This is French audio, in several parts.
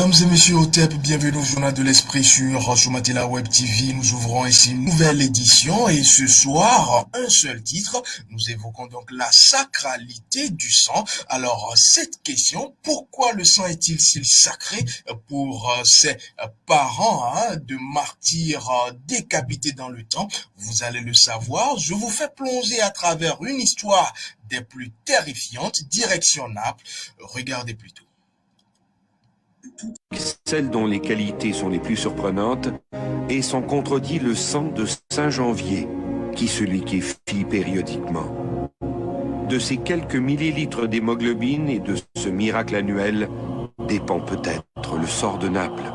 Mesdames et messieurs, Otep, bienvenue au Journal de l'Esprit sur Chomatela Web TV. Nous ouvrons ici une nouvelle édition et ce soir, un seul titre. Nous évoquons donc la sacralité du sang. Alors, cette question, pourquoi le sang est-il si sacré pour ces parents de martyrs décapités dans le temps? Vous allez le savoir. Je vous fais plonger à travers une histoire des plus terrifiantes, direction Naples. Regardez plutôt. Celle dont les qualités sont les plus surprenantes et sont contredit le sang de Saint Janvier, qui se liquéfie périodiquement. De ces quelques millilitres d'hémoglobine et de ce miracle annuel dépend peut-être le sort de Naples.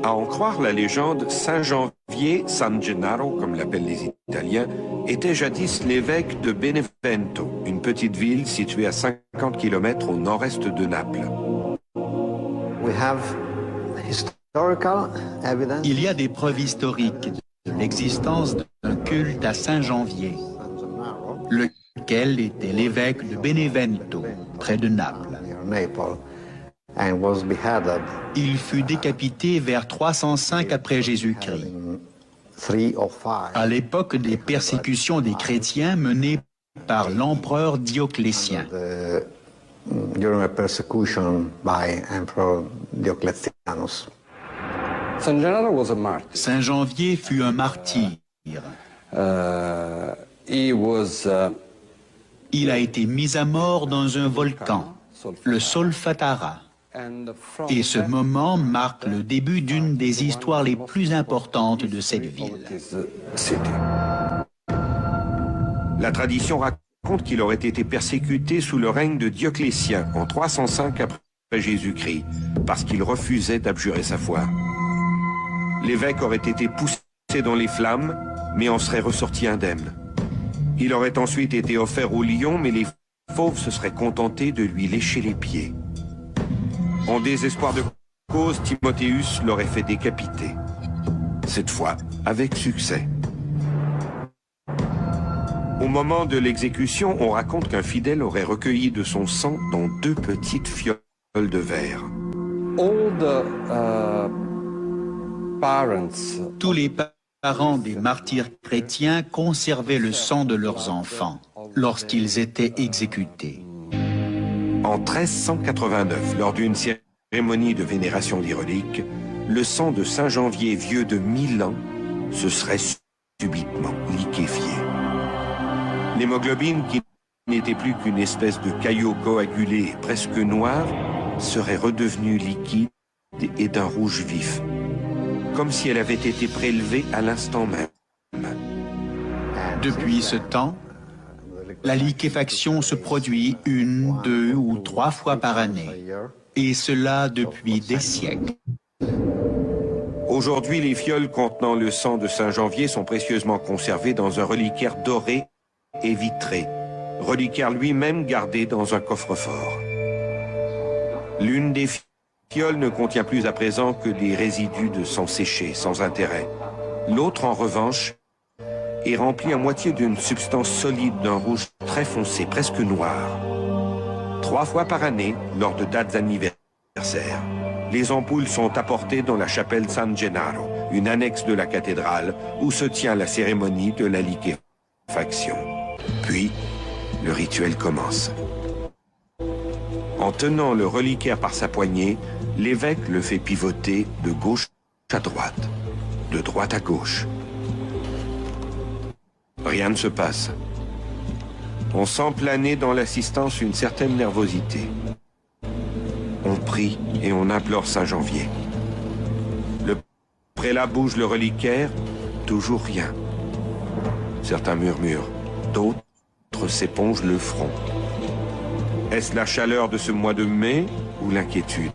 À en croire la légende, Saint Janvier, San Gennaro, comme l'appellent les Italiens, était jadis l'évêque de Benevento, une petite ville située à 50 km au nord-est de Naples. Il y a des preuves historiques de l'existence d'un culte à Saint Janvier, lequel était l'évêque de Benevento, près de Naples. Il fut décapité vers 305 après Jésus-Christ, à l'époque des persécutions des chrétiens menées par l'empereur Dioclétien. During a persecution by Emperor Diocletianus. Saint Janvier fut un martyr. Il a été mis à mort dans un volcan, le Solfatara. Et ce moment marque le début d'une des histoires les plus importantes de cette ville. La tradition raconte qu'il aurait été persécuté sous le règne de Dioclétien en 305 après Jésus-Christ, parce qu'il refusait d'abjurer sa foi. L'évêque aurait été poussé dans les flammes, mais en serait ressorti indemne. Il aurait ensuite été offert aux lions, mais les fauves se seraient contentés de lui lécher les pieds. En désespoir de cause, Timotheus l'aurait fait décapiter. Cette fois, avec succès. Au moment de l'exécution, on raconte qu'un fidèle aurait recueilli de son sang dans 2 petites fioles de verre. Tous les parents des martyrs chrétiens conservaient le sang de leurs enfants lorsqu'ils étaient exécutés. En 1389, lors d'une cérémonie de vénération des reliques, le sang de Saint Janvier vieux de 1000 ans se serait subitement liquéfié. L'hémoglobine, qui n'était plus qu'une espèce de caillot coagulé et presque noir, serait redevenue liquide et d'un rouge vif, comme si elle avait été prélevée à l'instant même. Depuis ce temps, la liquéfaction se produit 1, 2 ou 3 fois par année, et cela depuis des siècles. Aujourd'hui, les fioles contenant le sang de Saint Janvier sont précieusement conservées dans un reliquaire doré et vitré, reliquaire lui-même gardé dans un coffre-fort. L'une des fioles ne contient plus à présent que des résidus de sang séché, sans intérêt. L'autre, en revanche, est remplie à moitié d'une substance solide d'un rouge très foncé, presque noir. 3 fois par année, lors de dates anniversaires, les ampoules sont apportées dans la chapelle San Gennaro, une annexe de la cathédrale, où se tient la cérémonie de la liquéfaction. Puis, le rituel commence. En tenant le reliquaire par sa poignée, l'évêque le fait pivoter de gauche à droite, de droite à gauche. Rien ne se passe. On sent planer dans l'assistance une certaine nervosité. On prie et on implore Saint Janvier. Le prélat bouge le reliquaire, toujours rien. Certains murmurent, d'autres s'épongent le front. Est-ce la chaleur de ce mois de mai ou l'inquiétude?